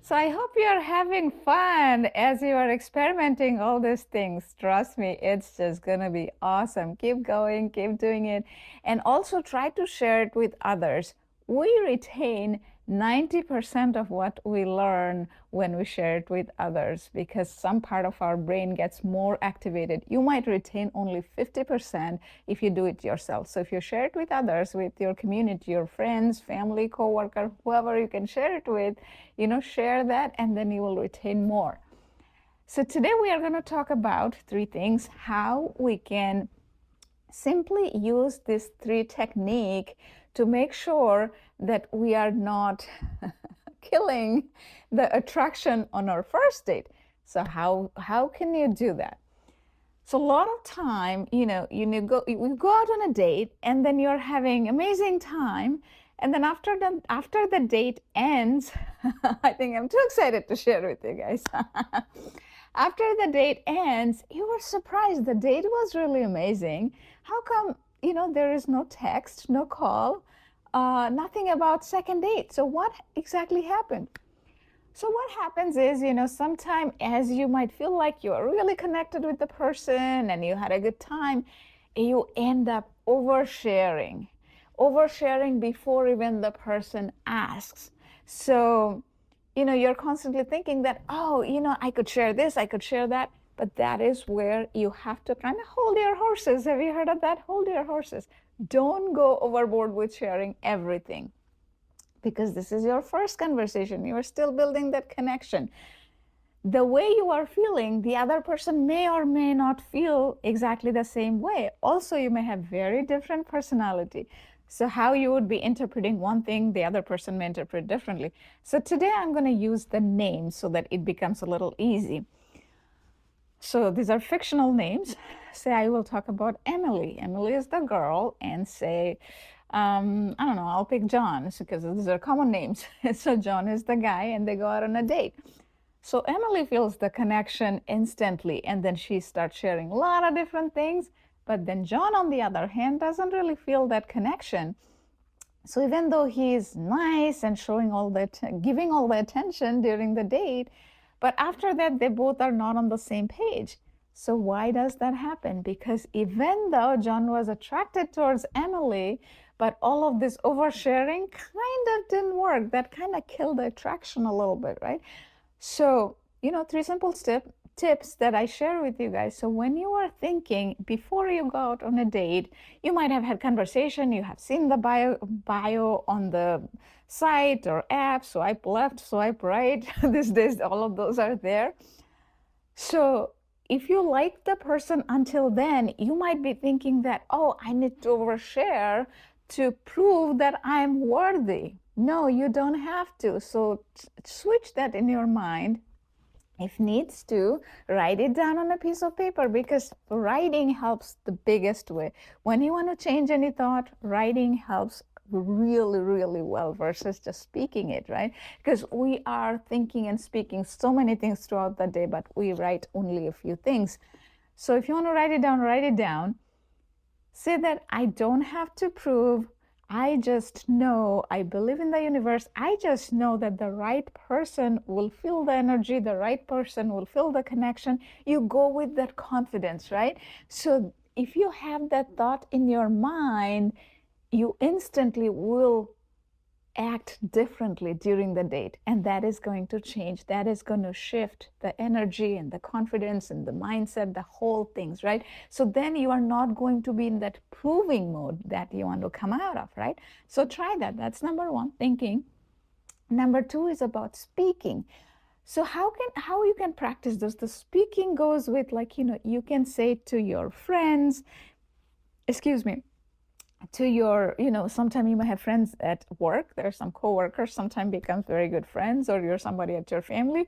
So I hope you're having fun as you are experimenting all these things. Trust me, it's just gonna be awesome. Keep going, keep doing it, and also try to share it with others. We retain 90% of what we learn when we share it with others because some part of our brain gets more activated. You might retain only 50% if you do it yourself. So if you share it with others, with your community, your friends, family, coworker, whoever you can share it with, share that and then you will retain more. So today we are going to talk about three things, how we can simply use this three technique to make sure that we are not killing the attraction on our first date. So how can you do that? So a lot of time, you go out on a date and then you're having amazing time. And then after the date ends, I think I'm too excited to share with you guys. After the date ends, you were surprised. The date was really amazing. How come, there is no text, no call, nothing about second date? So what exactly happened? So what happens is, sometime as you might feel like you are really connected with the person and you had a good time, you end up oversharing before even the person asks. So, you're constantly thinking that, oh, I could share this, I could share that. But that is where you have to kind of hold your horses. Have you heard of that? Hold your horses. Don't go overboard with sharing everything because this is your first conversation. You are still building that connection. The way you are feeling, the other person may or may not feel exactly the same way. Also, you may have very different personality. So how you would be interpreting one thing, the other person may interpret differently. So today I'm going to use the names so that it becomes a little easy. So these are fictional names. Say I will talk about Emily. Emily is the girl, and say, I don't know, I'll pick John because these are common names. So John is the guy, and they go out on a date. So Emily feels the connection instantly, and then she starts sharing a lot of different things. But then John, on the other hand, doesn't really feel that connection. So even though he's nice and showing all that, giving all the attention during the date, but after that, they both are not on the same page. So why does that happen? Because even though John was attracted towards Emily, but all of this oversharing kind of didn't work. That kind of killed the attraction a little bit, right? So, three simple tips that I share with you guys. So when you are thinking before you go out on a date, you might have had conversation, you have seen the bio on the site or app, swipe left, swipe right. These days, all of those are there. So if you like the person until then, you might be thinking that, oh, I need to overshare to prove that I'm worthy. No, you don't have to. So switch that in your mind. If needs to, write it down on a piece of paper because writing helps the biggest way. When you want to change any thought, writing helps really, really well versus just speaking it, right? Because we are thinking and speaking so many things throughout the day, but we write only a few things. So if you want to write it down, write it down. Say that I don't have to prove. I just know, I believe in the universe. I just know that the right person will feel the energy, the right person will feel the connection. You go with that confidence, right? So if you have that thought in your mind, you instantly will act differently during the date, and that is going to change. That is going to shift the energy and the confidence and the mindset, the whole things, right? So then you are not going to be in that proving mode that you want to come out of, right? So try that. That's number one, thinking. Number two is about speaking. So how you can practice this? The speaking goes with, like, you can say to your friends, excuse me, to your, sometimes you might have friends at work. There are some coworkers, sometimes becomes very good friends, or you're somebody at your family.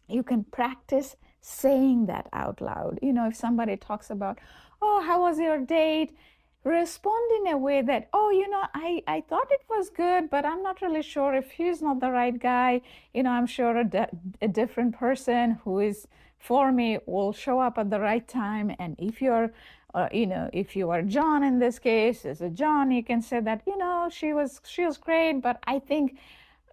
You can practice saying that out loud. If somebody talks about, oh, how was your date? Respond in a way that, oh, I thought it was good, but I'm not really sure if he's not the right guy. I'm sure a different person who is for me will show up at the right time. And if you're if you are John in this case, as a John, you can say that, she was great, but I think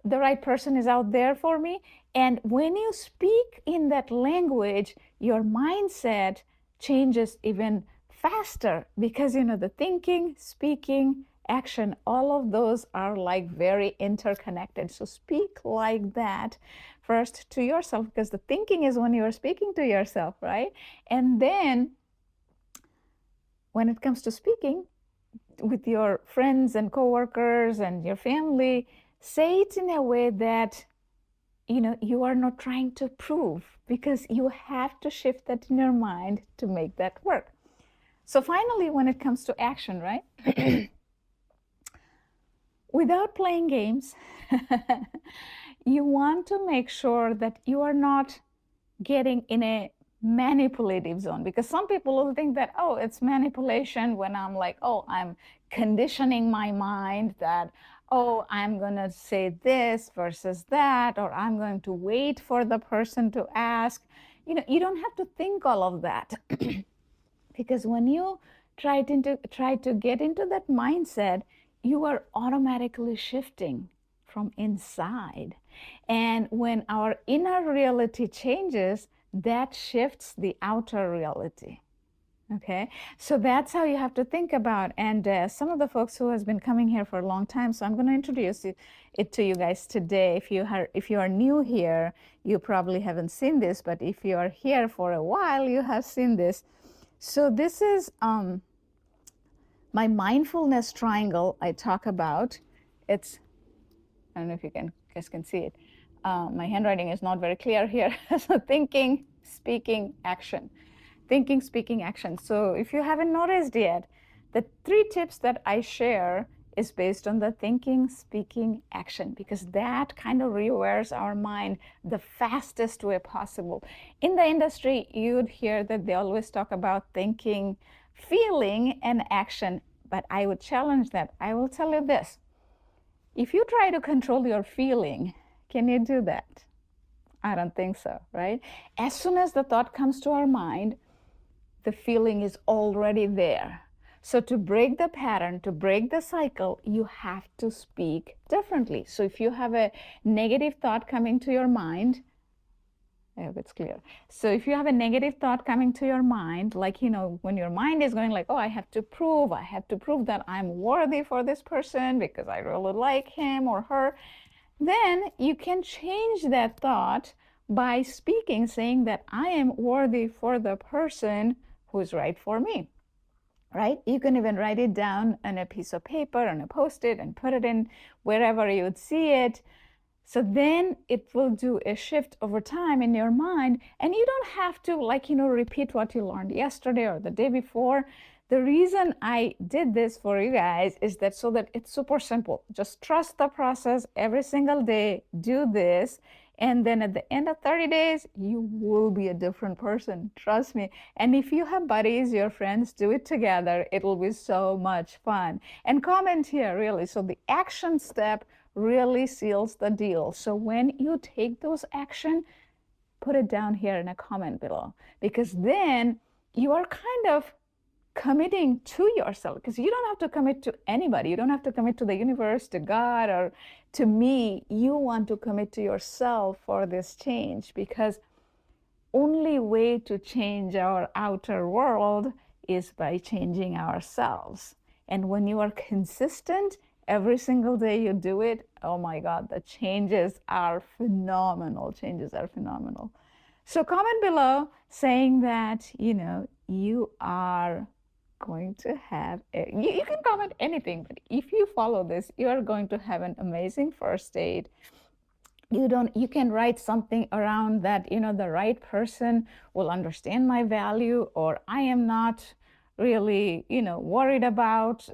the right person is out there for me. And when you speak in that language, your mindset changes even faster, because the thinking, speaking, action, all of those are like very interconnected. So speak like that first to yourself, because the thinking is when you are speaking to yourself, right? And then when it comes to speaking with your friends and coworkers and your family, say it in a way that you are not trying to prove, because you have to shift that in your mind to make that work. So finally, when it comes to action, right? Without playing games, you want to make sure that you are not getting in a manipulative zone, because some people will think that, oh, it's manipulation when I'm like, oh, I'm conditioning my mind that, oh, I'm going to say this versus that, or I'm going to wait for the person to ask. You don't have to think all of that. Because when you try to get into that mindset, you are automatically shifting from inside. And when our inner reality changes, that shifts the outer reality. Okay, so that's how you have to think about. And some of the folks who has been coming here for a long time, so I'm going to introduce it to you guys today. If you are new here, you probably haven't seen this, but if you are here for a while, you have seen this. So this is my mindfulness triangle I talk about. It's, I don't know if you guys can see it. My handwriting is not very clear here. So thinking, speaking, action. Thinking, speaking, action. So if you haven't noticed yet, the 3 tips that I share is based on the thinking, speaking, action, because that kind of rewires our mind the fastest way possible. In the industry, you'd hear that they always talk about thinking, feeling, and action, but I would challenge that. I will tell you this. If you try to control your feeling, can you do that? I don't think so, right? As soon as the thought comes to our mind, the feeling is already there. So to break the pattern, to break the cycle, you have to speak differently. So if you have a negative thought coming to your mind, I hope it's clear. So if you have a negative thought coming to your mind, like, when your mind is going like, oh, I have to prove that I'm worthy for this person because I really like him or her, then you can change that thought by speaking, saying that I am worthy for the person who's right for me, right? You can even write it down on a piece of paper, on a Post-it, and put it in wherever you would see it. So then it will do a shift over time in your mind, and you don't have to repeat what you learned yesterday or the day before. The reason I did this for you guys is that so that it's super simple. Just trust the process every single day, do this, and then at the end of 30 days, you will be a different person. Trust me. And if you have buddies, your friends, do it together. It'll be so much fun. And comment here, really. So the action step really seals the deal. So when you take those action, put it down here in a comment below, because then you are kind of committing to yourself, because you don't have to commit to anybody. You don't have to commit to the universe, to God, or to me. You want to commit to yourself for this change, because only way to change our outer world is by changing ourselves. And when you are consistent, every single day you do it, oh my God, the changes are phenomenal. Changes are phenomenal. So comment below saying that, you are going to have, you can comment anything, but if you follow this, you are going to have an amazing first date. You can write something around that, the right person will understand my value, or I am not really, worried about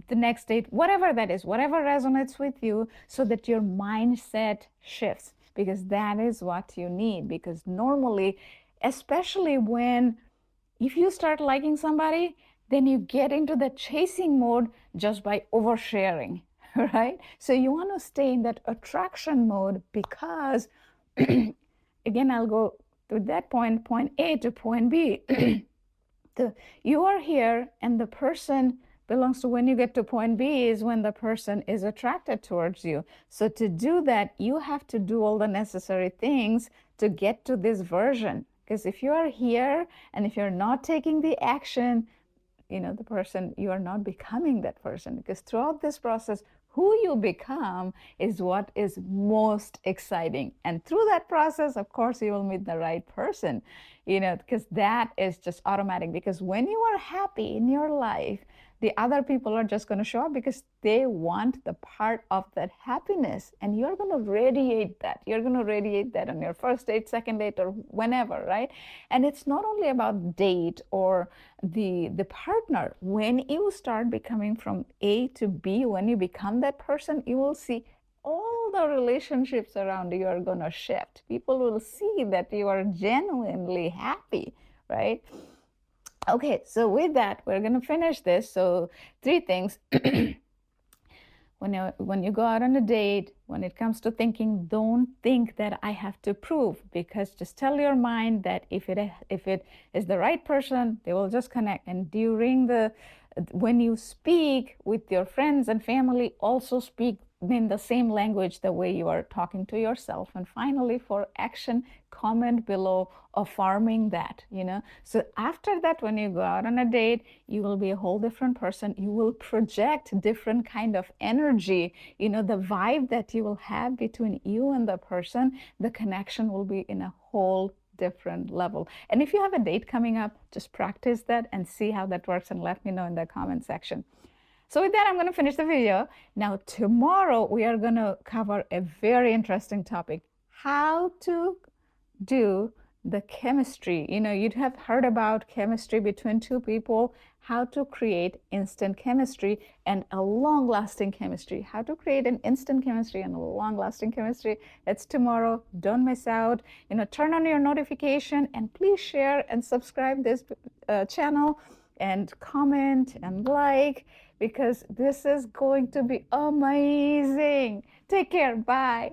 the next date, whatever that is, whatever resonates with you, so that your mindset shifts, because that is what you need. Because normally, especially if you start liking somebody, then you get into the chasing mode just by oversharing. Right? So you want to stay in that attraction mode, because again, I'll go to that point A to point B. You are here, and the person belongs to when you get to point B is when the person is attracted towards you. So to do that, you have to do all the necessary things to get to this version. Because if you are here and if you're not taking the action, the person, you are not becoming that person. Because throughout this process, who you become is what is most exciting. And through that process, of course, you will meet the right person, because that is just automatic. Because when you are happy in your life, the other people are just going to show up because they want the part of that happiness, and you're going to radiate that. You're going to radiate that on your first date, second date, or whenever, right? And it's not only about date or the partner. When you start becoming from A to B, when you become that person, you will see all the relationships around you are going to shift. People will see that you are genuinely happy, right? Okay, so with that, we're going to finish this. So 3 things. When you go out on a date, when it comes to thinking, don't think that I have to prove, because just tell your mind that if it is the right person, they will just connect. And when you speak with your friends and family, also speak in the same language the way you are talking to yourself. And finally, for action, comment below affirming that. So after that, when you go out on a date, you will be a whole different person. You will project different kind of energy. The vibe that you will have between you and the person, the connection will be in a whole different level. And if you have a date coming up, just practice that and see how that works, and let me know in the comment section. So with that, I'm going to finish the video. Now, tomorrow, we are going to cover a very interesting topic: how to do the chemistry. You'd have heard about chemistry between 2 people, how to create instant chemistry and a long-lasting chemistry. How to create an instant chemistry and a long-lasting chemistry. That's tomorrow. Don't miss out. Turn on your notification, and please share and subscribe this channel, and comment and like, because this is going to be amazing. Take care. Bye.